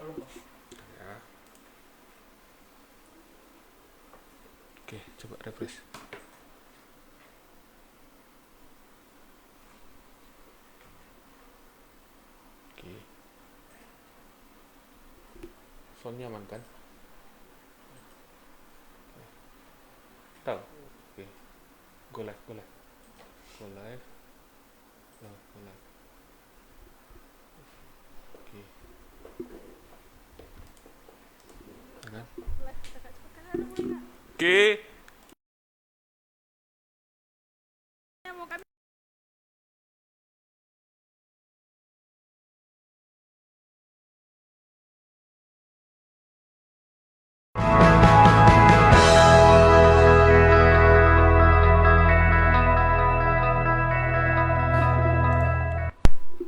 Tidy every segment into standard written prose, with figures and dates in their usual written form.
Ya. Oke, coba refresh. Oke. Soundnya aman kan? Tahu? Oke. Go live, go live. Go live. No, go live. Oke. Kan? Oke.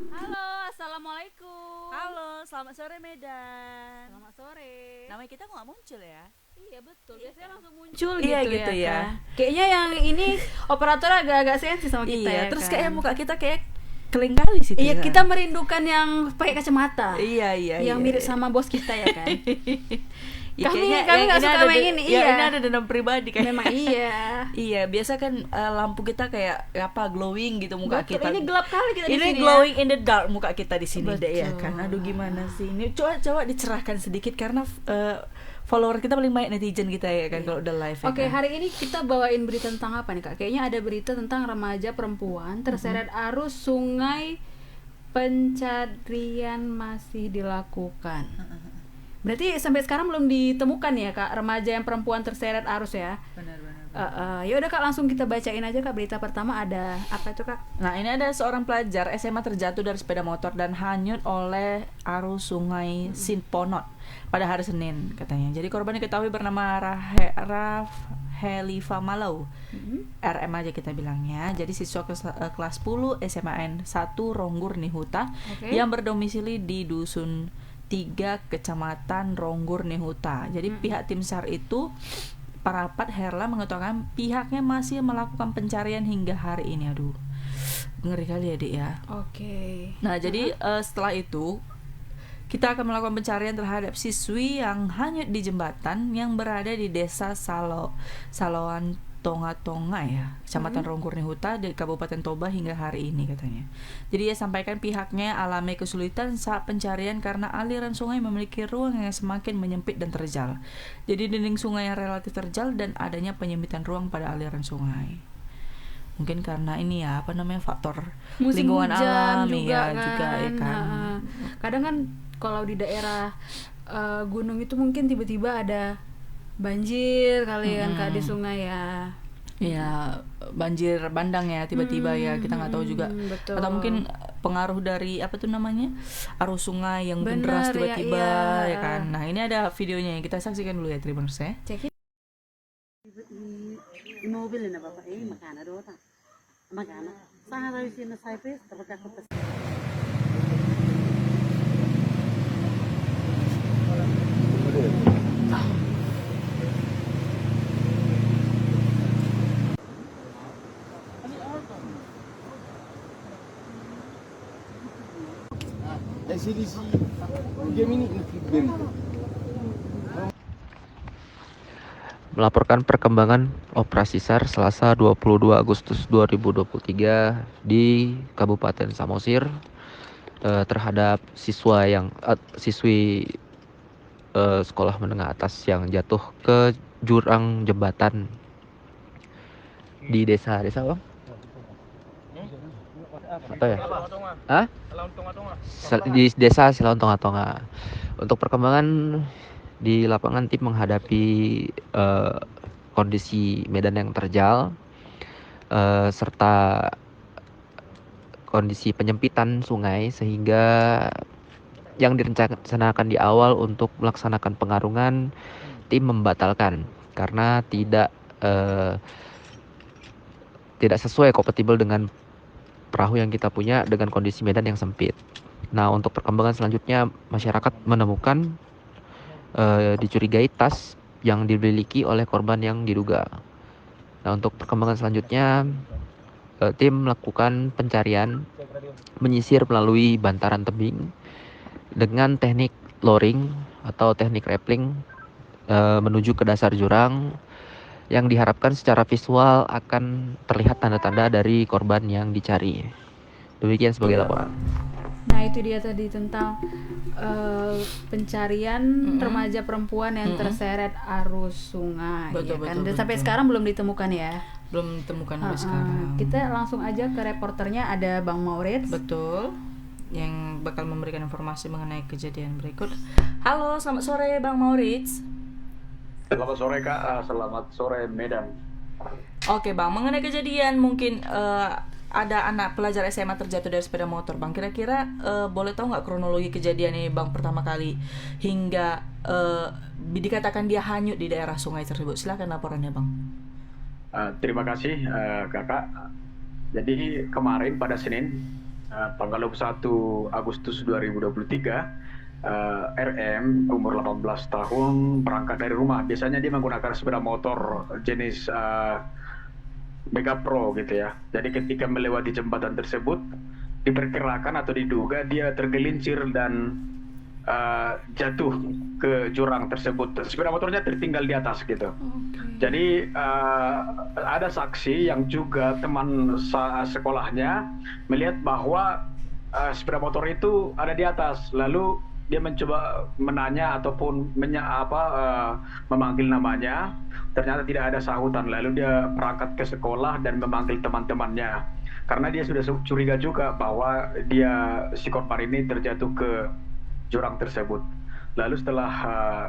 Halo, assalamualaikum. Halo, selamat sore Medan. Selamat sore. Namanya kita kok nggak muncul ya? Iya betul. Biasanya langsung muncul Iya, gitu, gitu ya, ya. Kak. Kayaknya yang ini operator agak-agak sensi sama kita Iya, ya. terus kan? kayak muka kita kayak keling kali sih. Iya, kita merindukan yang pakai kacamata. Iya, Yang iya. mirip sama bos kita ya kan. Ya, Kami kayaknya nggak yang suka ada sama yang ini. ya, Iya. ini ada dendam pribadi kayak. Memang iya. Iya, biasa kan lampu kita kayak apa glowing gitu muka Betul, kita. ini gelap kali kita di Ini sini glowing in the dark muka kita di sini deh ya Betul. kan. Aduh gimana sih ini? Coba dicerahkan sedikit karena follower kita paling banyak netizen kita ya kan kalau udah live. ya. Oke, kan? hari ini kita bawain berita tentang apa nih, Kak? Kayaknya ada berita tentang remaja perempuan terseret arus sungai, pencarian masih dilakukan. Berarti sampai sekarang belum ditemukan ya, Kak, remaja yang perempuan terseret arus ya? Benar. Ya udah, Kak, langsung kita bacain aja, Kak. Berita pertama ada apa itu, Kak? Nah, ini ada seorang pelajar SMA terjatuh dari sepeda motor dan hanyut oleh arus sungai Sinponot pada hari Senin katanya. Jadi korban diketahui bernama Helifa Malau, RM aja kita bilangnya. Jadi siswa kelas 10 SMAN 1 Ronggur Nihuta Oke. yang berdomisili di dusun 3 Kecamatan Ronggur Nihuta. Jadi pihak tim SAR itu Parapat Herla mengatakan pihaknya masih melakukan pencarian hingga hari ini. Aduh, ngeri kali ya, Dik ya. Oke. Nah, jadi setelah itu kita akan melakukan pencarian terhadap siswi yang hanyut di jembatan yang berada di desa Saloan Tonga ya, Kecamatan Ronggur Nihuta di Kabupaten Toba hingga hari ini katanya. Jadi ia sampaikan pihaknya alami kesulitan saat pencarian karena aliran sungai memiliki ruang yang semakin menyempit dan terjal. Jadi dinding sungai yang relatif terjal dan adanya penyempitan ruang pada aliran sungai. Mungkin karena ini ya, apa namanya, faktor Musim lingkungan hujan alam juga ya juga ya kan. Kadang kan kalau di daerah gunung itu mungkin tiba-tiba ada banjir kali kan, Kak, di sungai ya. Ya, banjir bandang ya tiba-tiba ya, kita nggak tahu juga. Betul. Atau mungkin pengaruh dari apa tuh namanya, arus sungai yang Benar, deras ya, tiba-tiba iya. ya kan. Nah, ini ada videonya, kita saksikan dulu ya Tribuners ya. Cek Mobil na bapak makana do ta makana sa rawi sina Cyprus tapos ako tas SCDC Gemini Infiberi melaporkan perkembangan operasi SAR Selasa 22 Agustus 2023 di Kabupaten Samosir terhadap siswi sekolah menengah atas yang jatuh ke jurang jembatan di desa Bang? Atau ya? Hah? Di desa Silaun Tonga-Tonga. Untuk perkembangan di lapangan, tim menghadapi kondisi medan yang terjal serta kondisi penyempitan sungai, sehingga yang direncanakan di awal untuk melaksanakan pengarungan tim membatalkan karena tidak sesuai kompatibel dengan perahu yang kita punya dengan kondisi medan yang sempit. Nah, untuk perkembangan selanjutnya, masyarakat menemukan dicurigai tas yang dimiliki oleh korban yang diduga. Nah, untuk perkembangan selanjutnya, tim melakukan pencarian menyisir melalui bantaran tebing dengan teknik lowering atau teknik rappelling menuju ke dasar jurang yang diharapkan secara visual akan terlihat tanda-tanda dari korban yang dicari. Demikian sebagai laporan. Nah itu dia tadi tentang pencarian remaja perempuan yang terseret arus sungai. Betul, Ya kan? betul, Dan sampai betul. sekarang belum ditemukan ya. Belum ditemukan sampai sekarang. Kita langsung aja ke reporternya, ada Bang Maurits. Betul. Yang bakal memberikan informasi mengenai kejadian berikut. Halo, selamat sore Bang Maurits. Selamat sore Kak, selamat sore Medan. Oke Bang, mengenai kejadian mungkin ada anak pelajar SMA terjatuh dari sepeda motor Bang. Kira-kira boleh tahu nggak kronologi kejadian ini Bang pertama kali hingga dikatakan dia hanyut di daerah sungai tersebut? Silakan laporannya Bang. Terima kasih Kakak. Jadi kemarin pada Senin tanggal 21 Agustus 2023 RM umur 18 tahun berangkat dari rumah. Biasanya dia menggunakan sepeda motor jenis Mega Pro gitu ya. Jadi ketika melewati jembatan tersebut diperkirakan atau diduga dia tergelincir dan jatuh ke jurang tersebut. Sepeda motornya tertinggal di atas gitu. Jadi ada saksi yang juga teman sekolahnya melihat bahwa sepeda motor itu ada di atas. Lalu dia mencoba menanya ataupun memanggil namanya, ternyata tidak ada sahutan. Lalu dia berangkat ke sekolah dan memanggil teman-temannya, karena dia sudah curiga juga bahwa si korban ini terjatuh ke jurang tersebut. Lalu setelah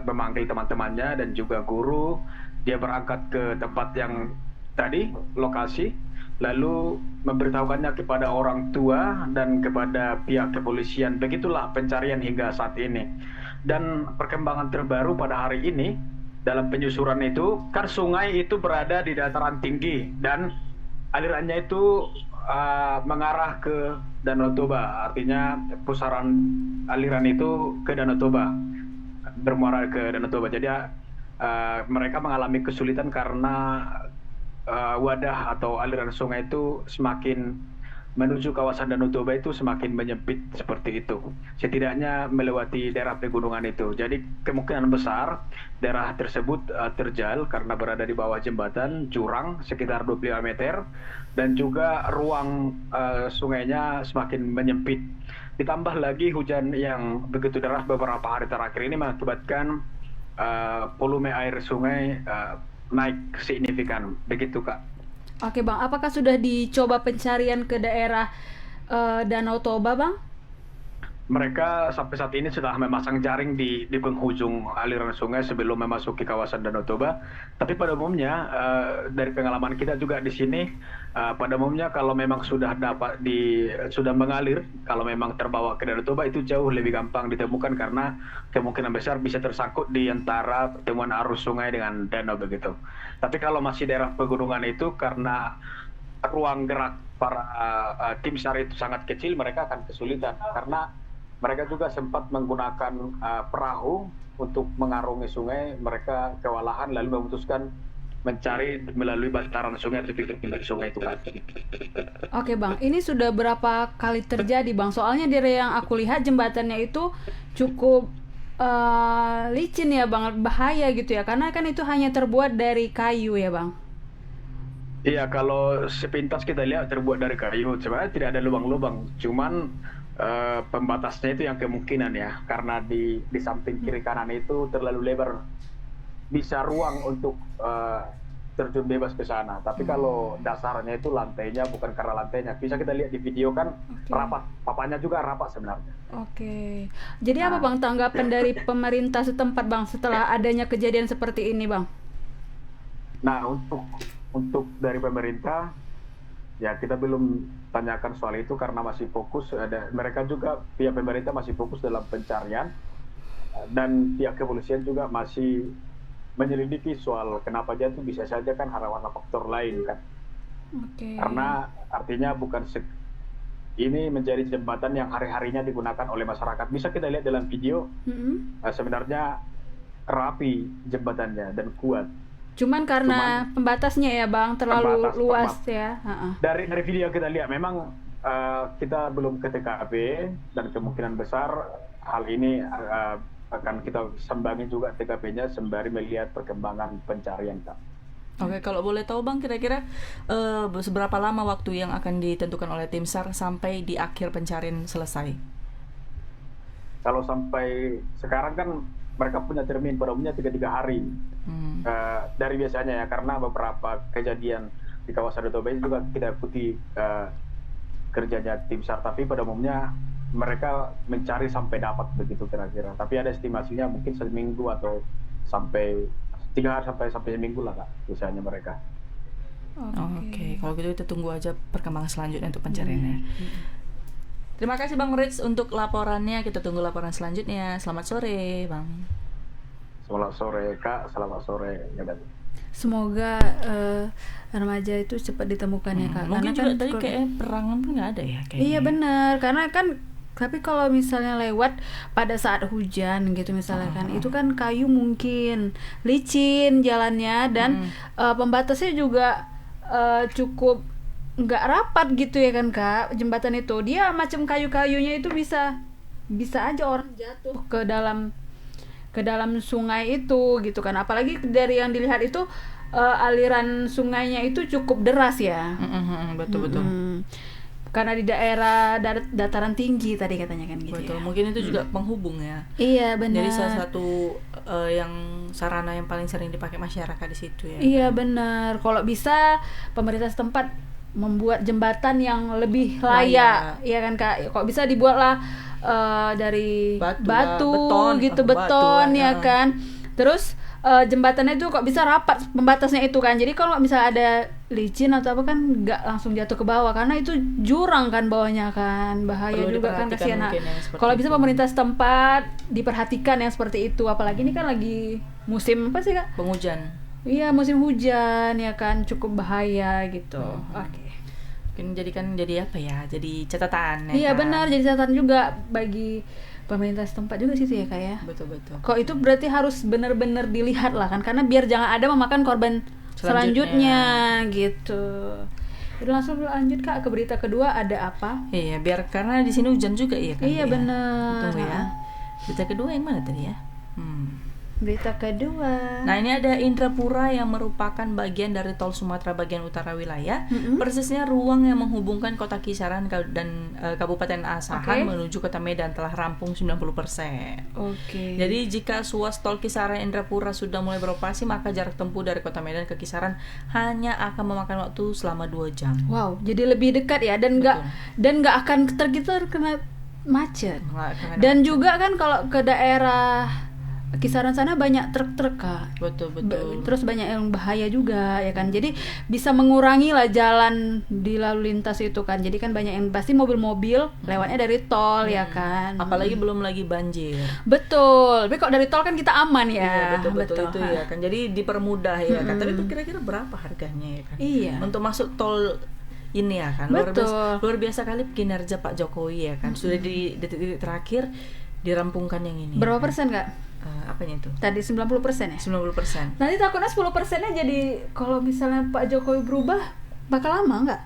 memanggil teman-temannya dan juga guru, dia berangkat ke tempat yang tadi, lokasi, lalu memberitahukannya kepada orang tua dan kepada pihak kepolisian. Begitulah pencarian hingga saat ini. Dan perkembangan terbaru pada hari ini dalam penyusuran itu, kan sungai itu berada di dataran tinggi dan alirannya itu mengarah ke Danau Toba. Artinya pusaran aliran itu ke Danau Toba, bermuara ke Danau Toba. Jadi mereka mengalami kesulitan karena wadah atau aliran sungai itu semakin menuju kawasan Danau Toba itu semakin menyempit seperti itu. Setidaknya melewati daerah pegunungan itu. Jadi kemungkinan besar daerah tersebut terjal karena berada di bawah jembatan jurang sekitar 25 meter dan juga ruang sungainya semakin menyempit. Ditambah lagi hujan yang begitu deras beberapa hari terakhir ini mengakibatkan volume air sungai naik signifikan. Begitu Kak. Oke Bang, apakah sudah dicoba pencarian ke daerah Danau Toba Bang? Mereka sampai saat ini sudah memasang jaring di penghujung aliran sungai sebelum memasuki kawasan Danau Toba. Tapi pada umumnya dari pengalaman kita juga di sini, pada umumnya kalau memang sudah sudah mengalir, kalau memang terbawa ke Danau Toba itu jauh lebih gampang ditemukan karena kemungkinan besar bisa tersangkut di antara pertemuan arus sungai dengan danau begitu. Tapi kalau masih daerah pegunungan itu karena ruang gerak para tim SAR itu sangat kecil, mereka akan kesulitan karena mereka juga sempat menggunakan perahu untuk mengarungi sungai. Mereka kewalahan lalu memutuskan mencari melalui bantaran sungai atau pinggir sungai itu. Oke Bang, ini sudah berapa kali terjadi Bang? Soalnya dari yang aku lihat jembatannya itu cukup licin ya Bang, bahaya gitu ya. Karena kan itu hanya terbuat dari kayu ya Bang. Iya, kalau sepintas kita lihat terbuat dari kayu. Sebenarnya tidak ada lubang-lubang, cuman pembatasnya itu yang kemungkinan ya, karena di samping kiri kanan itu terlalu lebar, bisa ruang untuk terjun bebas ke sana. Tapi kalau dasarnya itu lantainya bukan karena lantainya, bisa kita lihat di video kan rapat, papanya juga rapat sebenarnya. Oke. Jadi apa Bang tanggapan dari pemerintah setempat Bang setelah adanya kejadian seperti ini Bang? Nah, untuk dari pemerintah ya kita belum tanyakan soal itu karena masih fokus. Mereka juga pihak pemerintah masih fokus dalam pencarian dan pihak kepolisian juga masih menyelidiki soal kenapa jatuh. Bisa saja kan karena faktor lain kan. Karena artinya bukan ini menjadi jembatan yang hari-harinya digunakan oleh masyarakat. Bisa kita lihat dalam video sebenarnya rapi jembatannya dan kuat. Cuman karena pembatasnya ya Bang terlalu luas ya. Dari video kita lihat memang kita belum ke TKP dan kemungkinan besar hal ini akan kita sambangi juga TKP-nya sembari melihat perkembangan pencarian, Kak. Oke, kalau boleh tahu Bang, kira-kira seberapa lama waktu yang akan ditentukan oleh tim SAR sampai di akhir pencarian selesai? Kalau sampai sekarang kan mereka punya termin pada umumnya 3 hari dari biasanya ya, karena beberapa kejadian di kawasan Doto Bay juga kita ikuti kerjanya tim SAR, tapi pada umumnya mereka mencari sampai dapat begitu kira-kira. Tapi ada estimasinya mungkin seminggu atau sampai 3 hari sampai seminggu lah, Kak, biasanya mereka. Oke, kalau gitu kita tunggu aja perkembangan selanjutnya untuk pencariannya. Terima kasih Bang Rich untuk laporannya. Kita tunggu laporan selanjutnya. Selamat sore, Bang. Selamat sore, Kak. Selamat sore. Semoga remaja itu cepat ditemukan ya Kak. Mungkin karena juga tadi kayak perangan pun nggak ada ya kayaknya. Iya benar, karena kan tapi kalau misalnya lewat pada saat hujan gitu misalnya kan, itu kan kayu mungkin licin jalannya dan pembatasnya juga cukup nggak rapat gitu ya kan Kak, jembatan itu dia macam kayu-kayunya itu bisa aja orang jatuh ke dalam sungai itu gitu kan, apalagi dari yang dilihat itu aliran sungainya itu cukup deras ya. Betul. Karena di daerah dataran tinggi tadi katanya kan gitu. Betul, ya. mungkin itu juga penghubung ya. Iya benar. Jadi salah satu yang sarana yang paling sering dipakai masyarakat di situ ya. Iya benar. Kalau bisa pemerintah setempat membuat jembatan yang lebih layak, ya kan Kak. Kok bisa dibuatlah dari batu beton ya kan. Terus jembatannya itu kok bisa rapat pembatasnya itu kan. Jadi kalau misalnya ada licin atau apa kan nggak langsung jatuh ke bawah karena itu jurang kan bawahnya kan, bahaya perlu juga kan, kasihan. Kalau Kalau bisa pemerintah setempat diperhatikan yang seperti itu, apalagi ini kan lagi musim apa sih Kak? Penghujan. Iya musim hujan ya kan, cukup bahaya gitu. Oke. Mungkin jadi apa ya? Jadi catatan ya. Iya kan? benar, jadi catatan juga bagi pemerintah setempat juga situ ya Kak ya. Betul. Kok itu berarti harus benar-benar dilihat lah kan, karena biar jangan ada memakan korban selanjutnya gitu. Udah langsung lanjut Kak ke berita kedua, ada apa? Iya, biar karena di sini hujan juga ya kan. Iya benar. Tunggu ya. Berita kedua yang mana tadi ya? Berita kedua. Nah, ini ada Indrapura yang merupakan bagian dari tol Sumatera bagian utara wilayah. Persisnya ruang yang menghubungkan kota Kisaran dan Kabupaten Asahan menuju kota Medan telah rampung 90%. Jadi jika ruas tol Kisaran Indrapura sudah mulai beroperasi, maka jarak tempuh dari kota Medan ke Kisaran hanya akan memakan waktu selama 2 jam. Wow, jadi lebih dekat ya, dan nggak akan terkena macet. Dan juga kan kalau ke daerah Kisaran sana banyak truk-truk Kak. Betul. Terus banyak yang bahaya juga ya kan. Jadi bisa mengurangi lah jalan di lalu lintas itu kan. Jadi kan banyak yang pasti mobil-mobil lewatnya dari tol ya kan. Apalagi belum lagi banjir. Betul. Tapi kok dari tol kan kita aman ya. Iya, betul itu ya kan. Jadi dipermudah ya kan. Tapi itu kira-kira berapa harganya ya kan? Iya. Untuk masuk tol ini ya kan. Luar biasa kali kinerja Pak Jokowi ya kan. Sudah di detik-detik terakhir dirampungkan yang ini. Berapa persen Kak? Apanya itu? Tadi 90% ya? 90%. Nanti takutnya 10%-nya jadi kalau misalnya Pak Jokowi berubah bakal lama nggak?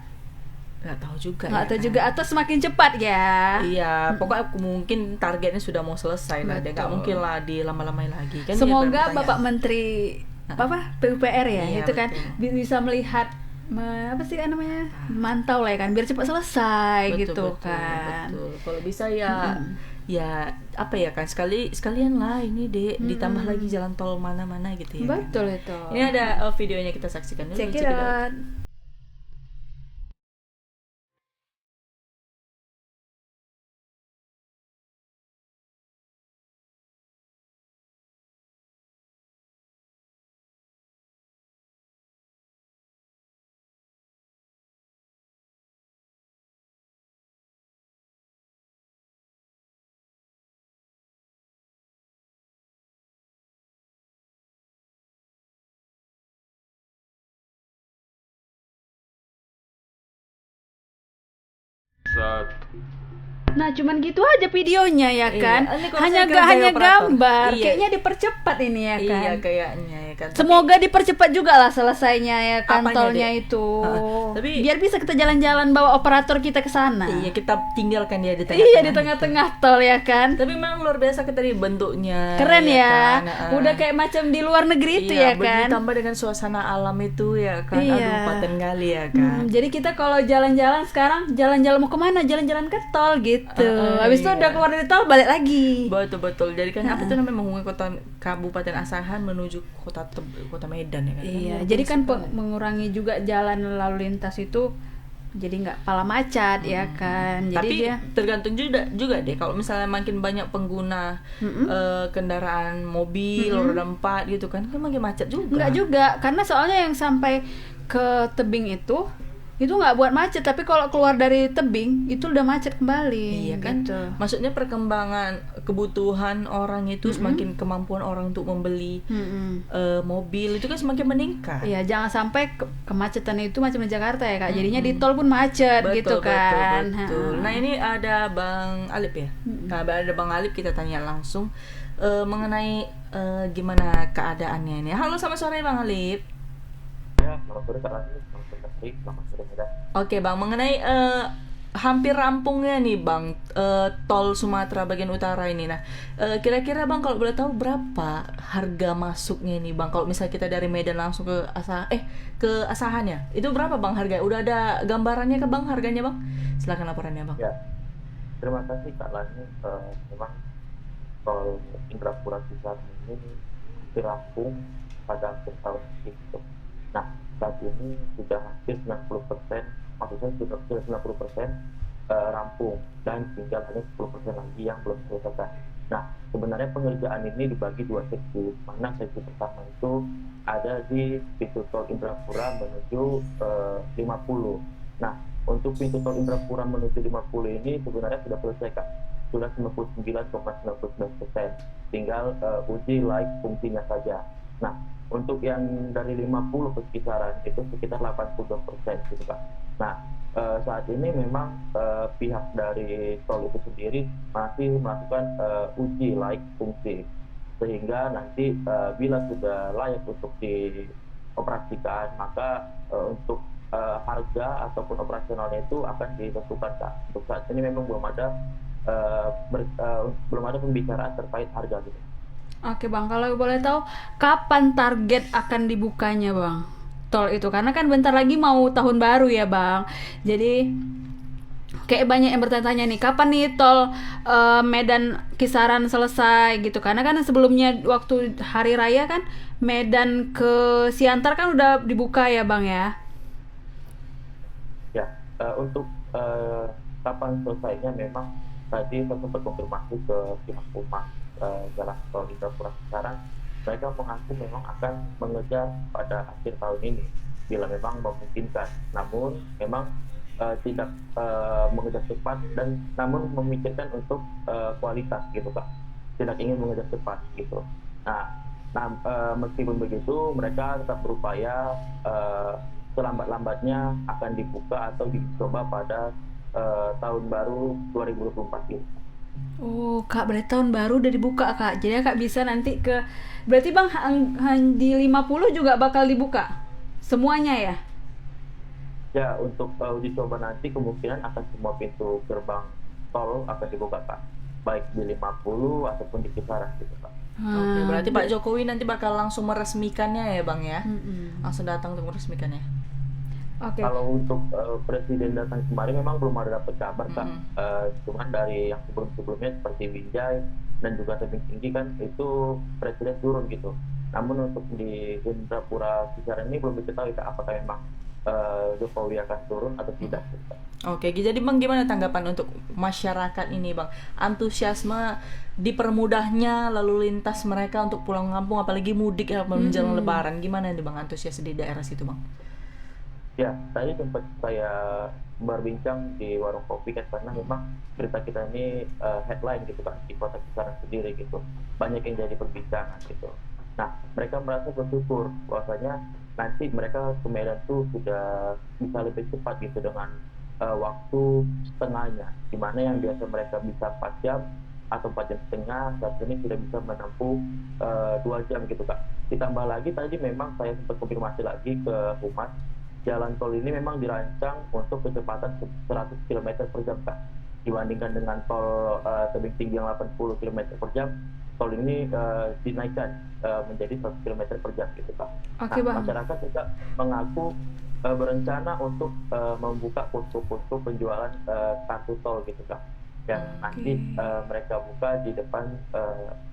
Nggak tahu juga. Nggak tahu juga, atau semakin cepat ya? Iya, pokoknya mungkin targetnya sudah mau selesai lah. Dia nggak mungkin lah dilama-lamain lagi. Kan semoga Bapak Menteri PUPR ya, iya, itu kan betul. bisa melihat apa sih namanya, mantau lah ya kan, biar cepat selesai gitu kan. Betul. Kalau bisa ya. Ya apa ya kan, sekalian lah ini ditambah lagi jalan tol mana-mana gitu ya. Betul itu. Ini ada videonya, kita saksikan dulu. Check it out. Nah cuman gitu aja videonya ya kan, Iya, hanya gambar, Iya. kayaknya dipercepat ini ya kan. Iya kayaknya ya kan. Semoga dipercepat juga lah selesainya ya kan Apanya, tolnya Dek? itu. Tapi- biar bisa kita jalan-jalan bawa operator kita ke sana. Iya, kita tinggalkan dia di tengah. Iya, di tengah-tengah tol ya kan. Tapi memang luar biasa kita di bentuknya. Keren ya. kan? Udah kayak macam di luar negeri itu ya kan. Ditambah dengan suasana alam itu ya kan. Iya. Aduh, paten kali ya kan. Jadi kita kalau jalan-jalan sekarang jalan-jalan mau kemana? Jalan-jalan ke tol gitu. Habis itu iya. udah keluar dari tol balik lagi. Betul. Jadi kan apa itu namanya menghubungi kota Kabupaten Asahan menuju kota Medan ya kan. Iya, jadi kan mengurangi juga jalan lalu lintas itu jadi nggak pala macet ya kan. Jadi Tapi dia tergantung juga deh kalau misalnya makin banyak pengguna kendaraan mobil roda 4 gitu kan makin macet juga. nggak juga karena soalnya yang sampai ke tebing itu nggak buat macet, tapi kalau keluar dari tebing itu udah macet kembali. Iya kan, gitu. maksudnya perkembangan kebutuhan orang itu semakin kemampuan orang untuk membeli mobil itu kan semakin meningkat. Iya, jangan sampai kemacetan itu macam di Jakarta ya kak. Jadinya di tol pun macet gitu kan. Betul. Nah ini ada Bang Alip ya. Nah ada Bang Alip, kita tanya langsung mengenai gimana keadaannya ini. Halo, selamat sore Bang Alip. Ya, selamat sore Kak Lani, selamat sore Medan. Oke Bang, mengenai hampir rampungnya nih Bang tol Sumatera bagian utara ini. Nah kira-kira Bang kalau boleh tahu berapa harga masuknya nih Bang? Kalau misalnya kita dari Medan langsung ke Asahan ya, itu berapa Bang harganya? Udah ada gambarannya ke Bang harganya Bang? Silakan laporannya Bang. Ya, terima kasih Kak Lani. Memang tol Indrapura Cikarang ini rampung pada akhir tahun itu. Nah, saat ini sudah hampir 90%, maksudnya sudah 90% rampung dan tinggal hanya 10% lagi yang belum selesai. Nah, sebenarnya pengerjaan ini dibagi dua seksi. Mana seksi pertama itu ada di pintu tol Indrapura menuju 50. Nah, untuk pintu tol Indrapura menuju 50 ini sebenarnya sudah selesai Kak. Sudah 99,99%. Tinggal uji laik fungsinya saja. Nah, untuk yang dari 50 ke kisaran itu sekitar 82% gitu Kak. Nah, saat ini memang pihak dari tol itu sendiri masih melakukan uji laik fungsi, sehingga nanti bila sudah layak untuk dioperasikan maka untuk harga ataupun operasionalnya itu akan ditentukan Kak. Untuk saat ini memang belum ada pembicaraan terkait harga gitu. Oke Bang, kalau boleh tahu kapan target akan dibukanya Bang tol itu? Karena kan bentar lagi mau tahun baru ya Bang. Jadi kayak banyak yang bertanya nih, kapan nih tol Medan Kisaran selesai gitu. Karena kan sebelumnya waktu hari raya kan Medan ke Siantar kan udah dibuka ya Bang ya. Ya, untuk kapan selesainya memang tadi saya sempat konfirmasi ke pihak Humas Jalan Tol Indrapura sekarang, mereka mengaku memang akan mengejar pada akhir tahun ini bila memang memungkinkan. Namun memang tidak mengejar cepat dan namun memikirkan untuk kualitas gitu Kak. Tidak ingin mengejar cepat gitu. Nah meskipun begitu mereka tetap berupaya selambat-lambatnya akan dibuka atau dicoba pada tahun baru 2024 ini. Oh Kak, berarti tahun baru udah dibuka Kak. Jadi Kak bisa nanti ke, berarti Bang di 50 juga bakal dibuka semuanya ya? Ya, untuk uji coba nanti kemungkinan akan semua pintu gerbang tol akan dibuka Kak, baik di 50 ataupun di kisaran gitu Kak. Oke, berarti Pak Jokowi nanti bakal langsung meresmikannya ya Bang ya? Langsung datang untuk meresmikannya. Oke. Kalau untuk presiden datang kemarin memang belum ada dapat kabar Kak. Cuman dari yang sebelumnya seperti Wijay dan juga tebing tinggi kan itu presiden turun gitu. Namun untuk di Indrapura Cikarang ini belum diketahui Kak apakah memang Jokowi akan turun atau tidak. Oke, jadi Bang gimana tanggapan untuk masyarakat ini Bang? Antusiasme dipermudahnya lalu lintas mereka untuk pulang kampung apalagi mudik ya menjelang Lebaran. Gimana nih Bang antusias di daerah situ Bang? Ya, tadi sempat saya berbincang di warung kopi kan karena memang cerita kita ini headline gitu kan di kota Cikarang sendiri gitu. Banyak yang jadi perbincangan gitu. Nah, mereka merasa bersyukur bahwasanya nanti mereka ke Medan tuh sudah bisa lebih cepat gitu dengan waktu setengahnya. Dimana yang biasa mereka bisa 4 jam, atau 4 jam setengah, saat ini sudah bisa menempuh 2 jam gitu Kak. Ditambah lagi tadi memang saya sempat konfirmasi lagi ke Humas, jalan tol ini memang dirancang untuk kecepatan 100 km per jam Kak. Dibandingkan dengan tol tebing tinggi yang 80 km per jam, tol ini dinaikkan menjadi 100 km per jam gitu Kak. Oke, Bang. Masyarakat juga mengaku berencana untuk membuka posko-posko penjualan kartu tol gitu Kak, yang nanti mereka buka di depan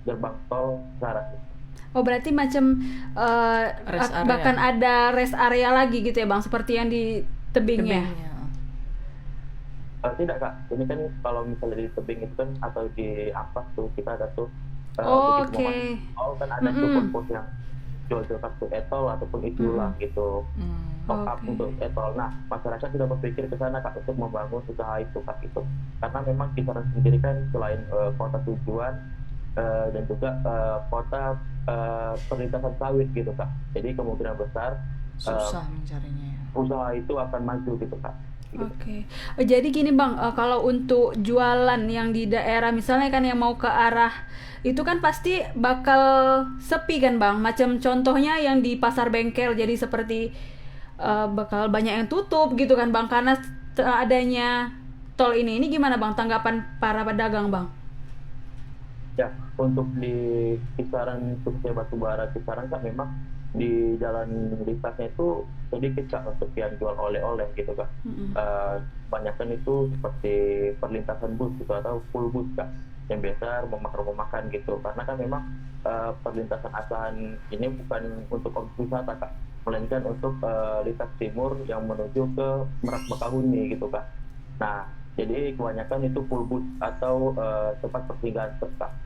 gerbang tol Kisaran. Oh, berarti macam Rest area. bahkan ada rest area lagi gitu ya Bang, seperti yang di tebingnya. Tidak Kak, ini kan kalau misalnya di tebing itu kan atau di Ampas tuh kita ada tuh Oh, begitu mau oke. masuk tol kan ada tuh pos yang jual-jual kartu e-tol ataupun itulah gitu, top up Oke. untuk e-tol. Nah, masyarakat sudah berpikir ke sana Kak untuk membangun usaha itu Kak itu, karena memang Kisaran sendiri kan selain kota tujuan dan juga kota perlintasan sawit gitu Kak, jadi kemungkinan besar Susah mencarinya. usaha itu akan maju gitu Kak. Gitu. Oke. Jadi gini Bang, kalau untuk jualan yang di daerah misalnya kan yang mau ke arah itu kan pasti bakal sepi kan Bang. Macam contohnya yang di pasar bengkel, jadi seperti bakal banyak yang tutup gitu kan Bang, karena adanya tol ini. Ini gimana Bang tanggapan para pedagang Bang? Ya, untuk di Kisaran khususnya Batubara Kisaran Kak, memang di jalan lintasnya itu sedikit Kak untuk yang jual oleh-oleh gitu Kak. Kebanyakan itu seperti perlintasan bus gitu atau full bus Kak, yang biasa rumah-makan gitu, karena kan memang perlintasan asahan ini bukan untuk objek wisata Kak, melainkan untuk lintas timur yang menuju ke Merak Bakahuni gitu Kak. Nah, jadi kebanyakan itu full bus atau tempat persinggahan Kak.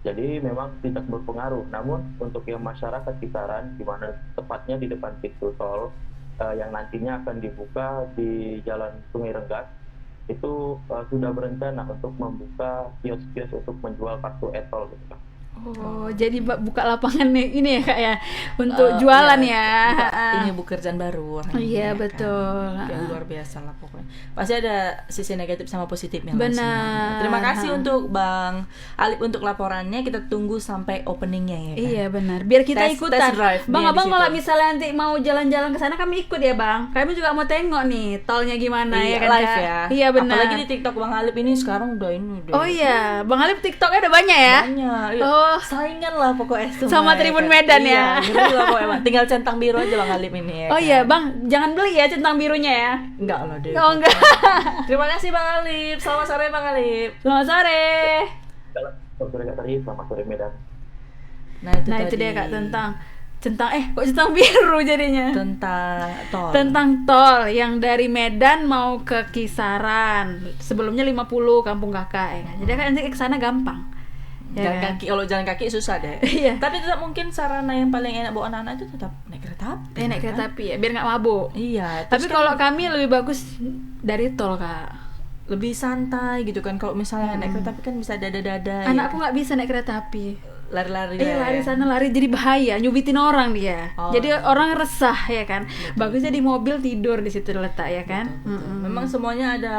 Jadi memang tidak berpengaruh. Namun untuk yang masyarakat Kisaran, di mana tepatnya di depan pintu tol yang nantinya akan dibuka di Jalan Sungai Renggas, itu sudah berencana untuk membuka kios-kios untuk menjual kartu e-tol gitu Kak. Oh, jadi buka lapangan ini ya Kak ya untuk jualan ya. Ini pekerjaan baru orang ini, Iya, ya betul. kan? Kayak luar biasa lah pokoknya. Pasti ada sisi negatif sama positifnya lah Benar. semuanya. Terima kasih untuk Bang Alip untuk laporannya. Kita tunggu sampai openingnya ya kan? Iya benar, biar kita Test ikutan. drive Bang, dia abang di situ. kalau misalnya nanti mau jalan-jalan ke sana kami ikut ya Bang. Kami juga mau tengok nih tolnya gimana Iya, ya kan live Kak? ya. Iya benar. Apalagi di TikTok Bang Alip ini sekarang udah ini. Oh iya, Bang Alip TikToknya ada banyak ya? Banyak. Iya. Oh. Saingan lah pokoknya semua, Sama ya Tribun kan? Medan Iya, ya. gitu lah pokoknya, Bang. Tinggal centang biru aja Bang Alip ini ya. Oh kan? iya Bang, jangan beli ya centang birunya ya. Enggak loh deh. Oh enggak. Terima kasih Bang Alip. Selamat sore Bang Alip. Selamat sore. Selamat sore Kak Tari, selamat sore Medan. Nah Nah itu dia Kak tentang kok centang biru jadinya. tentang tol. Tentang tol yang dari Medan mau ke Kisaran. Sebelumnya 50 Kampung Kakak ya. Jadi kan nanti ke sana gampang. Ya Jalan kan? kaki, kalau jalan kaki susah deh. Iya. Tapi tetap mungkin sarana yang paling enak buat anak-anak itu tetap naik kereta api. Naik kereta kan? api ya, biar nggak mabuk. Iya. Tapi terus kan kalau kami lebih bagus dari tol Kak. lebih santai gitu kan. Kalau misalnya naik kereta api kan bisa dada-dada. Anakku nggak bisa naik kereta api. lari-lari. Iya ya. lari sana lari jadi bahaya, nyubitin orang dia. Oh. Jadi orang resah ya kan. Bagusnya di mobil tidur di situ letak ya kan. Betul. Memang semuanya ada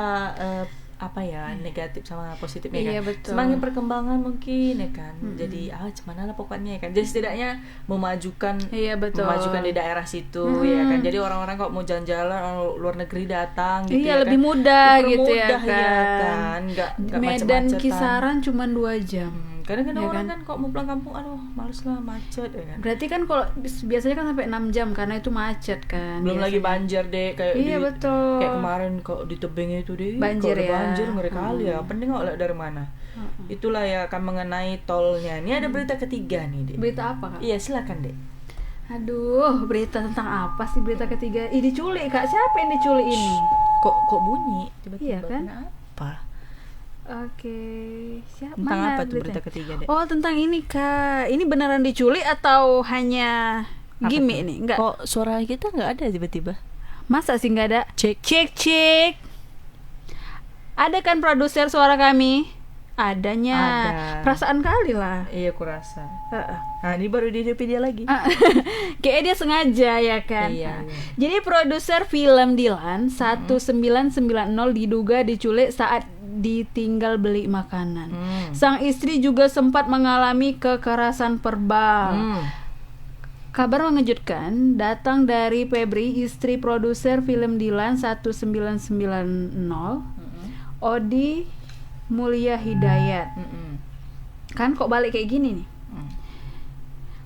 apa ya, negatif sama positifnya kan. Iya, betul. Semakin perkembangan mungkin ya kan. Jadi gimana lah pokoknya ya kan. Jadi setidaknya memajukan Iya, betul. memajukan di daerah situ ya kan. Jadi orang-orang kok mau jalan-jalan orang luar negeri datang gitu Iya, ya lebih kan. mudah gitu ya Dipermudah kan. Nggak Medan macet-macetan. Kisaran cuma 2 jam. Kadang-kadang Ya orang kan? kan kok mau pulang kampung aduh males lah macet ya kan. Berarti kan kalau biasanya kan sampai 6 jam karena itu macet kan. Belum lagi banjir deh kayak Iya, betul. kayak kemarin kok di tebing itu deh Banjir kok ada ya. banjir ngeri kali ya. Penting kok lihat dari mana. Itulah ya akan mengenai tolnya. Ini ada berita ketiga nih, Dek. Berita apa, Kak? Iya, silakan, Dek. Aduh, berita tentang apa sih berita ketiga? Ih, diculik, Kak. Siapa yang diculik ini? Kok bunyi tiba-tiba? Iya, kan? Kenapa? Oke, siapa? Tentang Mana apa tuh beritanya? berita ketiga, Dek? Oh, tentang ini, Kak. Ini beneran diculik atau hanya Apa gimmick tuh? nih? Enggak. Kok suara kita nggak ada tiba-tiba? Masa sih nggak ada? Cek. Cek. Ada kan produser suara kami? adanya. Ada. Perasaan kali lah. Iya, kurasa. Nah, ini baru dihidupi dia lagi. Kayaknya dia sengaja ya kan. Iya, Nah, iya. jadi produser film Dilan 1990 diduga diculik saat ditinggal beli makanan. Sang istri juga sempat mengalami kekerasan verbal. Kabar mengejutkan datang dari Febri, istri produser film Dilan 1990, Odi Mulia Hidayat. Kan kok balik kayak gini nih?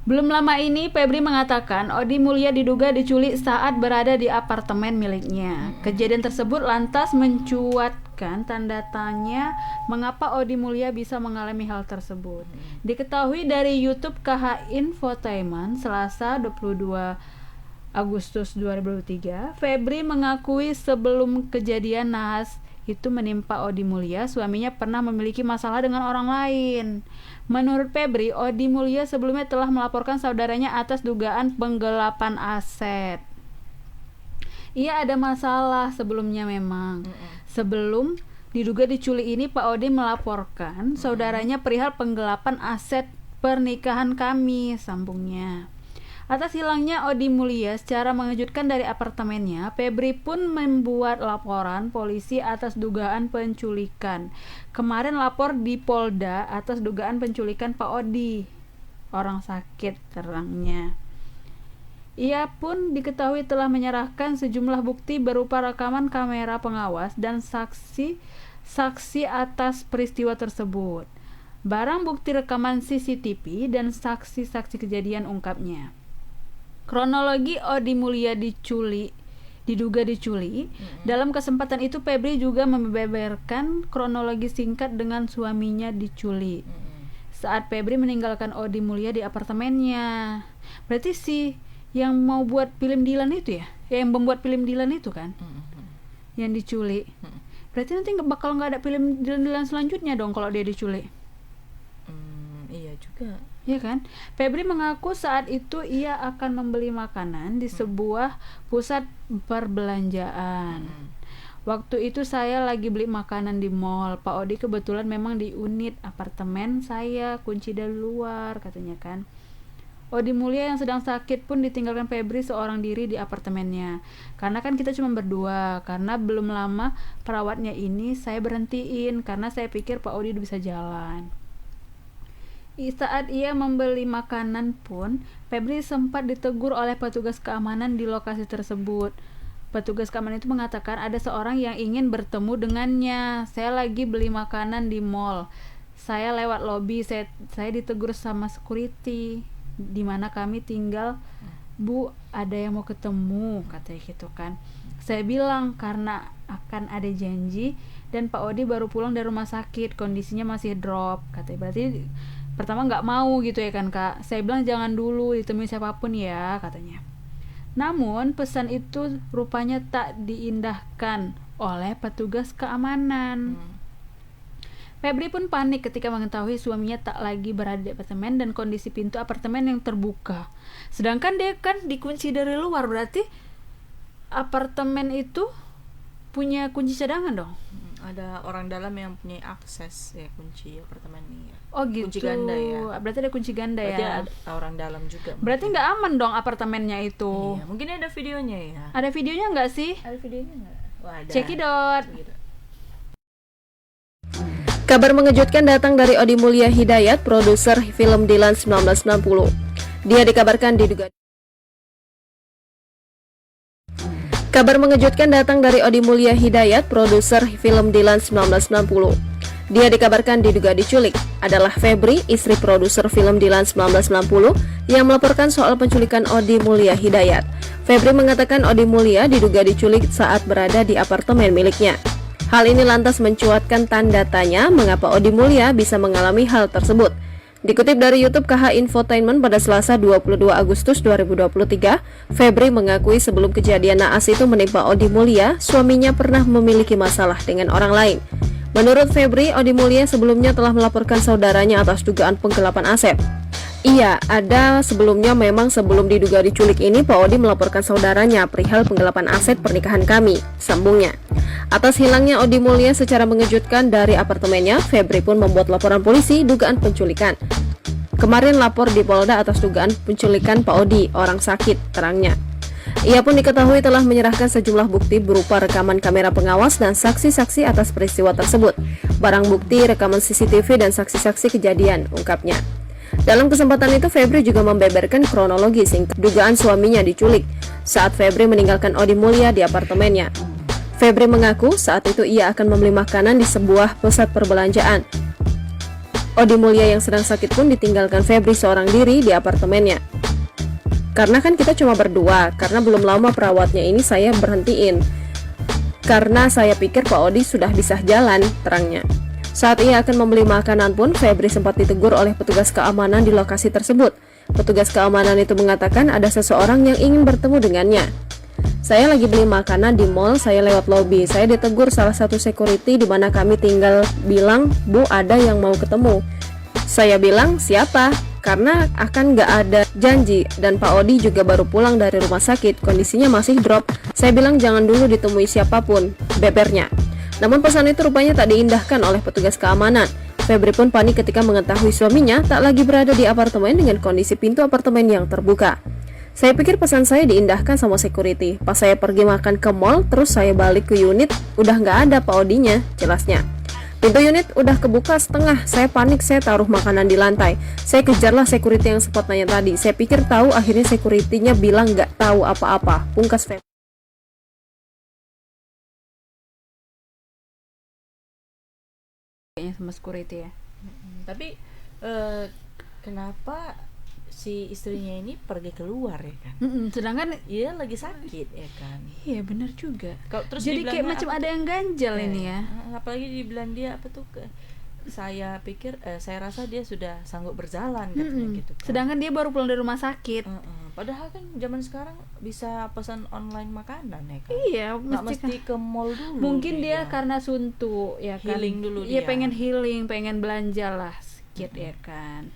Belum lama ini Febri mengatakan Odi Mulia diduga diculik saat berada di apartemen miliknya. Kejadian tersebut lantas mencuatkan tanda tanya mengapa Odi Mulia bisa mengalami hal tersebut. Diketahui dari YouTube KH Infotainment Selasa 22 Agustus 2023, Febri mengakui sebelum kejadian nahas itu menimpa Odi Mulia, suaminya pernah memiliki masalah dengan orang lain. Menurut Febri, Odi Mulia sebelumnya telah melaporkan saudaranya atas dugaan penggelapan aset. Ia ada masalah sebelumnya memang. Sebelum diduga diculik ini, Pak Odi melaporkan saudaranya perihal penggelapan aset pernikahan kami, sambungnya. Atas hilangnya Odi Mulia secara mengejutkan dari apartemennya, Febri pun membuat laporan polisi atas dugaan penculikan. Kemarin lapor di Polda atas dugaan penculikan Pak Odi, orang sakit, terangnya. Ia pun diketahui telah menyerahkan sejumlah bukti berupa rekaman kamera pengawas dan saksi atas peristiwa tersebut. Barang bukti rekaman CCTV dan saksi-saksi kejadian, ungkapnya. Kronologi Odi Mulia diduga diculik. Dalam kesempatan itu Febri juga membeberkan kronologi singkat dengan suaminya diculik. Saat Febri meninggalkan Odi Mulia di apartemennya. Berarti si yang mau buat film Dilan itu ya? Yang membuat film Dilan itu kan? Yang diculik. Berarti nanti bakal nggak ada film Dilan selanjutnya dong kalau dia diculik. Iya juga. Iya kan? Febri mengaku saat itu ia akan membeli makanan di sebuah pusat perbelanjaan. Waktu itu saya lagi beli makanan di mall. Pak Odi kebetulan memang di unit apartemen saya, kunci dari luar, katanya kan. Odi Mulia yang sedang sakit pun ditinggalkan Febri seorang diri di apartemennya. Karena kan kita cuma berdua. Karena belum lama perawatnya ini saya berhentiin karena saya pikir Pak Odi udah bisa jalan. Saat ia membeli makanan pun, Febri sempat ditegur oleh petugas keamanan di lokasi tersebut. Petugas keamanan itu mengatakan ada seorang yang ingin bertemu dengannya. Saya lagi beli makanan di mall. Saya lewat lobi, saya ditegur sama security di mana kami tinggal. Bu, ada yang mau ketemu, katanya gitu kan. Saya bilang karena akan ada janji dan Pak Odi baru pulang dari rumah sakit, kondisinya masih drop, katanya. Berarti pertama nggak mau gitu ya kan Kak. Saya bilang jangan dulu ditemui siapapun ya, katanya. Namun pesan itu rupanya tak diindahkan oleh petugas keamanan. Febri pun panik ketika mengetahui suaminya tak lagi berada di apartemen dan kondisi pintu apartemen yang terbuka. Sedangkan dia kan dikunci dari luar, berarti apartemen itu punya kunci cadangan dong. Ada orang dalam yang punya akses ya kunci apartemen ini ya. Oh gitu. Kunci ganda ya. Berarti ada kunci ganda. Berarti ya. ada orang dalam juga. Berarti nggak aman dong apartemennya itu. Iya, mungkin ada videonya ya. Ada videonya nggak sih? Ada videonya nggak? Wah, ada. Cekidot. Kabar mengejutkan datang dari Odi Mulia Hidayat, produser film Dilan 1990. Dia dikabarkan diduga. Kabar mengejutkan datang dari Odi Mulia Hidayat, produser film Dilan 1960. Dia dikabarkan diduga diculik. Adalah Febri, istri produser film Dilan 1960, yang melaporkan soal penculikan Odi Mulia Hidayat. Febri mengatakan Odi Mulia diduga diculik saat berada di apartemen miliknya. Hal ini lantas mencuatkan tanda tanya mengapa Odi Mulia bisa mengalami hal tersebut. Dikutip dari YouTube KH Infotainment pada Selasa 22 Agustus 2023, Febri mengakui sebelum kejadian naas itu menimpa Odi Mulia, suaminya pernah memiliki masalah dengan orang lain. Menurut Febri, Odi Mulia sebelumnya telah melaporkan saudaranya atas dugaan penggelapan aset. Iya, ada sebelumnya memang sebelum diduga diculik ini Pak Odi melaporkan saudaranya perihal penggelapan aset pernikahan kami, sambungnya. Atas hilangnya Odi Mulya secara mengejutkan dari apartemennya, Febri pun membuat laporan polisi dugaan penculikan. Kemarin lapor di Polda atas dugaan penculikan Pak Odi, orang sakit, terangnya. Ia pun diketahui telah menyerahkan sejumlah bukti berupa rekaman kamera pengawas dan saksi-saksi atas peristiwa tersebut, barang bukti, rekaman CCTV dan saksi-saksi kejadian, ungkapnya. Dalam kesempatan itu, Febri juga membeberkan kronologi singkat dugaan suaminya diculik saat Febri meninggalkan Odi Mulya di apartemennya. Febri mengaku saat itu ia akan membeli makanan di sebuah pusat perbelanjaan. Odi Mulya yang sedang sakit pun ditinggalkan Febri seorang diri di apartemennya. Karena kan kita cuma berdua, karena belum lama perawatnya ini saya berhentiin. Karena saya pikir Pak Odi sudah bisa jalan, terangnya. Saat ia akan membeli makanan pun, Febri sempat ditegur oleh petugas keamanan di lokasi tersebut. Petugas keamanan itu mengatakan ada seseorang yang ingin bertemu dengannya. Saya lagi beli makanan di mall, saya lewat lobi. Saya ditegur salah satu security di mana kami tinggal bilang, "Bu, ada yang mau ketemu." Saya bilang, "Siapa?" Karena akan nggak ada janji dan Pak Odi juga baru pulang dari rumah sakit, kondisinya masih drop. Saya bilang jangan dulu ditemui siapapun, bebernya. Namun pesan itu rupanya tak diindahkan oleh petugas keamanan. Febri pun panik ketika mengetahui suaminya tak lagi berada di apartemen dengan kondisi pintu apartemen yang terbuka. Saya pikir pesan saya diindahkan sama security. Pas saya pergi makan ke mall, terus saya balik ke unit, udah nggak ada Pak Odinya, jelasnya. Pintu unit udah kebuka setengah, saya panik, saya taruh makanan di lantai. Saya kejarlah security yang sempat nanya tadi. Saya pikir tahu, akhirnya security-nya bilang nggak tahu apa-apa. Pungkas Febri. Sama security ya. Tapi kenapa si istrinya ini pergi keluar ya kan? Sedangkan dia lagi sakit ya kan? Iya benar juga. Terus jadi kayak macam ada yang ganjal ini ya. Apalagi dibilang dia apa tuh? Saya pikir, saya rasa dia sudah sanggup berjalan katanya gitu kan. Sedangkan dia baru pulang dari rumah sakit. Padahal kan zaman sekarang bisa pesan online makanan ya kan. Iya, mesti ke mall dulu. Mungkin dia karena suntuk ya kan. Healing dulu dia. Dia pengen healing, pengen belanja lah sedikit ya kan.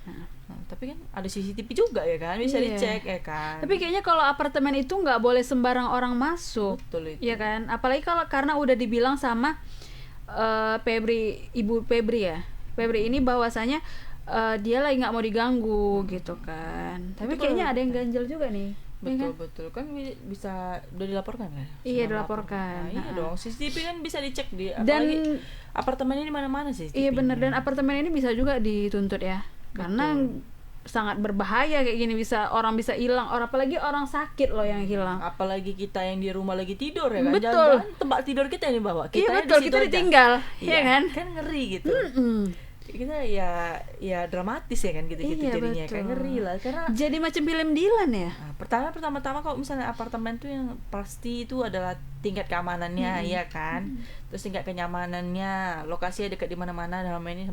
Tapi kan ada CCTV juga ya kan, bisa dicek ya kan. Tapi kayaknya kalau apartemen itu nggak boleh sembarang orang masuk. Betul itu. Ya kan, apalagi kalau karena udah dibilang sama Febri, ibu Febri ya. Febri ini bahwasanya dia lagi nggak mau diganggu gitu kan. Tapi kayaknya ada yang ganjel juga nih. Betul kan bisa udah dilaporkan kan? Iya dilaporkan. Iya dong, CCTV kan bisa dicek di dan apartemennya di mana-mana sih. Iya benar, dan apartemen ini bisa juga dituntut ya. Karena sangat berbahaya kayak gini, orang bisa hilang, apalagi orang sakit loh yang hilang. Apalagi kita yang di rumah lagi tidur ya kan. Betul. Jangan tempat tidur kita yang dibawa. Iya betul, kita ditinggal. Iya kan? Kan ngeri gitu. Kita ya dramatis ya kan gitu-gitu jadinya betul. Kayak ngeri lah karena jadi macam film Dylan ya. Pertama-tama kalau misalnya apartemen tuh yang pasti itu adalah tingkat keamanannya ya kan. Terus tingkat kenyamanannya, lokasinya dekat di mana-mana dalam ini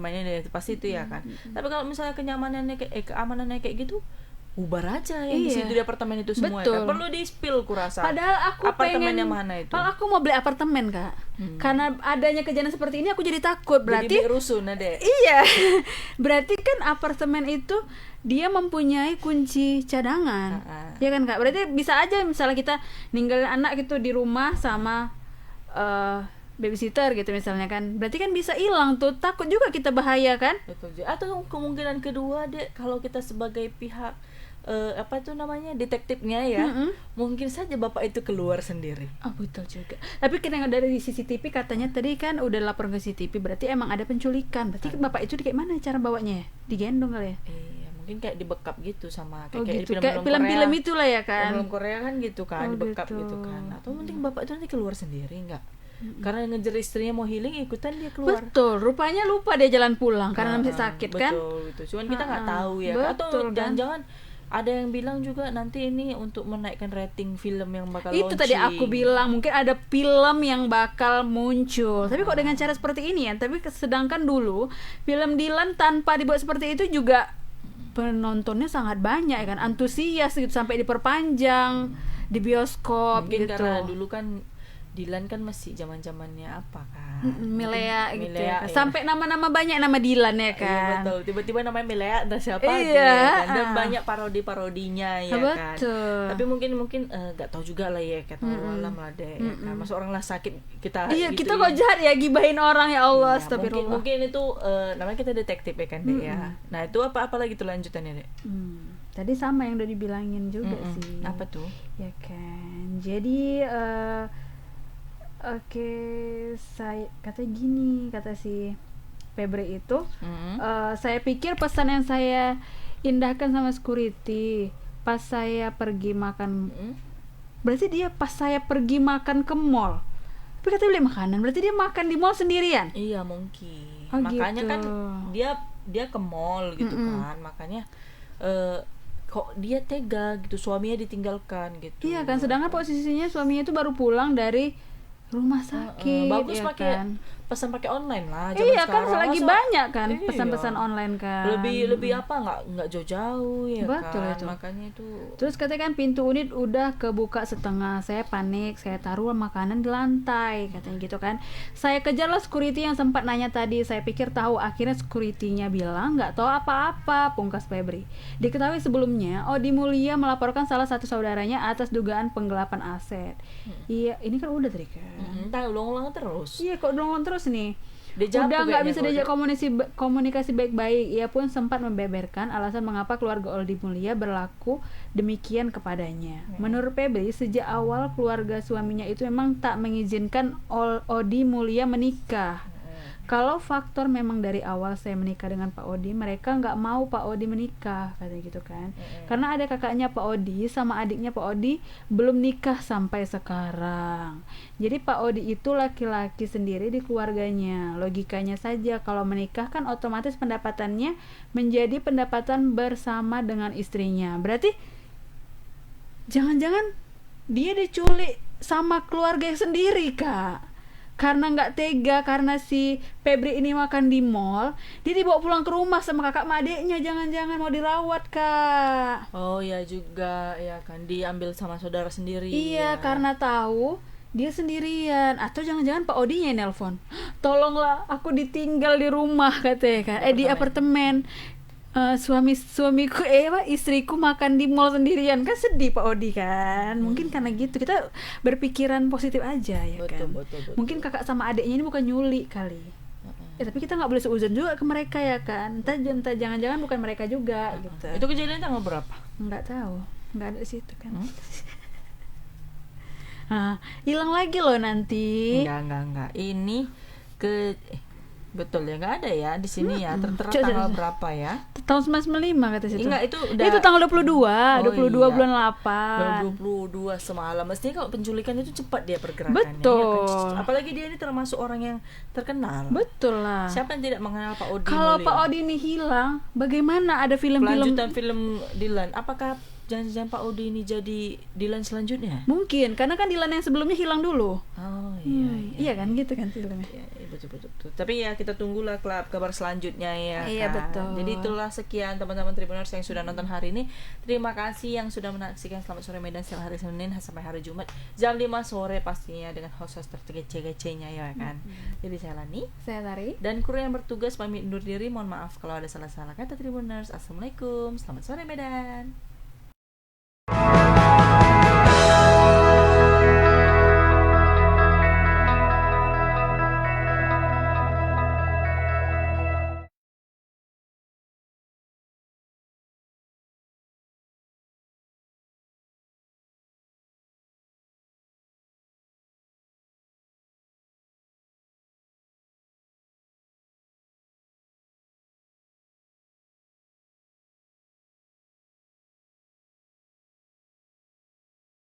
pasti itu ya kan. Tapi kalau misalnya kenyamanannya keamanannya kayak gitu, bubar aja yang di situ di apartemen itu semua ya kan. Perlu di-spill kurasa. Padahal aku apartemen yang mana itu. Padahal aku mau beli apartemen Kak. Karena adanya kejadian seperti ini aku jadi takut. Berarti jadi rusun deh. Iya. Berarti kan apartemen itu dia mempunyai kunci cadangan. Ya kan Kak? Berarti bisa aja misalnya kita ninggalin anak gitu di rumah sama babysitter gitu misalnya kan. Berarti kan bisa hilang tuh. Takut juga kita bahaya kan? Betul. Atau kemungkinan kedua deh, kalau kita sebagai pihak apa itu namanya detektifnya ya, mungkin saja bapak itu keluar sendiri. Oh betul juga. Tapi kita dari CCTV katanya tadi kan udah lapor ke CCTV, berarti emang ada penculikan. Berarti bapak itu kayak mana cara bawanya ya? Digendong kali ya? Iya, mungkin kayak dibekap gitu sama kayak gitu. di film-film itulah ya kan. Film Korea kan gitu kan, dibekap gitu kan. Atau mungkin bapak itu nanti keluar sendiri enggak? Karena ngejar istrinya mau healing, ikutan dia keluar. Betul, rupanya lupa dia jalan pulang karena masih sakit kan. Betul, gitu. Cuman kita nggak tahu ya. Atau jangan-jangan ada yang bilang juga nanti ini untuk menaikkan rating film yang bakal itu launching. Tadi aku bilang mungkin ada film yang bakal muncul. Tapi kok dengan cara seperti ini ya. Tapi sedangkan dulu film Dylan tanpa dibuat seperti itu juga penontonnya sangat banyak kan, antusias gitu sampai diperpanjang di bioskop mungkin gitu. Karena dulu kan Dilan kan masih zaman-zamannya apa kan? Milea gitu Milea, ya. iya. Sampai nama-nama banyak nama Dilan ya Iya kan. betul, tiba-tiba namanya Milea dan siapa Iya, gitu ya kan? Dan banyak parodi-parodinya ya kan. Betul. Tapi mungkin nggak tahu juga lah ya, kata alam lah deh. Kan masa orang lah sakit kita Iya, gitu kita ya. kok jahat ya gibahin orang, ya Allah, Iya, astagfirullah. mungkin itu namanya kita detektif ya kan Dek ya. Nah itu apa lagi tuh lanjutannya Dek? Tadi sama yang udah dibilangin juga sih. Apa tuh? Ya kan. Jadi oke, saya kata si Febri itu, saya pikir pesan yang saya indahkan sama security pas saya pergi makan, berarti dia pas saya pergi makan ke mall. Tapi katanya beli makanan, berarti dia makan di mall sendirian. Iya mungkin. Oh, makanya gitu. kan dia ke mall gitu kan, makanya kok dia tega gitu, suaminya ditinggalkan gitu. Iya kan, sedangkan posisinya suaminya itu baru pulang dari rumah sakit. Bagus ya pakai kan? pesan pakai online lah. Iya kan, sekarang. selagi Masa- banyak kan Iya. pesan-pesan online kan. Lebih apa nggak jauh-jauh ya Betul kan. itu. Makanya itu. Terus katanya kan pintu unit udah kebuka setengah. Saya panik, saya taruh makanan di lantai, katanya gitu kan. Saya kejarlah security yang sempat nanya tadi. Saya pikir tahu, akhirnya security-nya bilang nggak tahu apa-apa, pungkas Febri. Diketahui sebelumnya, Odi Mulia melaporkan salah satu saudaranya atas dugaan penggelapan aset. Iya, ini kan udah tadi kan. Entah ulang-ulang terus. Iya, kok ulang terus nih. Dia jatuh Udah nggak kayaknya bisa kalau diajak dia- komunikasi baik-baik. Ia pun sempat membeberkan alasan mengapa keluarga Odi Mulia berlaku demikian kepadanya. Menurut Febri, sejak awal keluarga suaminya itu memang tak mengizinkan Odi Mulia menikah. Kalau faktor memang dari awal saya menikah dengan Pak Odi, mereka nggak mau Pak Odi menikah, katanya gitu kan. Karena ada kakaknya Pak Odi sama adiknya Pak Odi belum nikah sampai sekarang. Jadi Pak Odi itu laki-laki sendiri di keluarganya. Logikanya saja, kalau menikah kan otomatis pendapatannya menjadi pendapatan bersama dengan istrinya. Berarti jangan-jangan dia diculik sama keluarga sendiri, Kak. Karena nggak tega, karena si Febri ini makan di mall, dia dibawa pulang ke rumah sama kakak sama adiknya, jangan-jangan mau dirawat, Kak. Oh ya juga ya kan, diambil sama saudara sendiri. Iya, ya. karena tahu dia sendirian. Atau jangan-jangan Pak Odinya yang nelpon, tolonglah aku ditinggal di rumah, katanya kan, di apartemen. Suamiku istriku makan di mall sendirian, kan sedih Pak Odi kan. Mungkin karena gitu kita berpikiran positif aja ya kan. Betul. Mungkin kakak sama adiknya ini bukan nyulik kali. Tapi kita nggak boleh seuzon juga ke mereka ya kan. Entah jangan-jangan bukan mereka juga gitu. Itu kejadian tanggal berapa? Nggak tahu, nggak ada di situ kan. Hilang lagi loh nanti. Enggak. Ini betul ya, nggak ada ya di sini ya. Tertera tanggal berapa ya? Tahun 1995 kata situ. Enggak, itu udah. Itu tanggal 22 iya. bulan 8. 22 semalam. Mestinya kalau penculikan itu cepat dia pergerakannya. Betul. Ya kan? Apalagi dia ini termasuk orang yang terkenal. Betul lah. Siapa yang tidak mengenal Pak Odi? Kalau Mulia? Pak Odi ini hilang, bagaimana ada film-film? Kelanjutan film Dilan. Apakah jangan-jangan Pak Odi ini jadi Dilan selanjutnya? Mungkin, karena kan Dilan yang sebelumnya hilang dulu. Oh iya. Iya kan, gitu kan filmnya. Iya, betul. Tapi ya kita tunggulah kabar selanjutnya ya. Iya, kan? betul. Jadi itulah sekian teman-teman Tribuners yang sudah nonton hari ini. Terima kasih yang sudah menyaksikan Selamat Sore Medan setiap hari Senin sampai hari Jumat jam 5 sore pastinya dengan host-host terkece-kecenya ya kan. Jadi saya Lani, Saya Tari. dan kru yang bertugas pamit undur diri. Mohon maaf kalau ada salah-salah kata Tribuners. Assalamualaikum. Selamat sore Medan.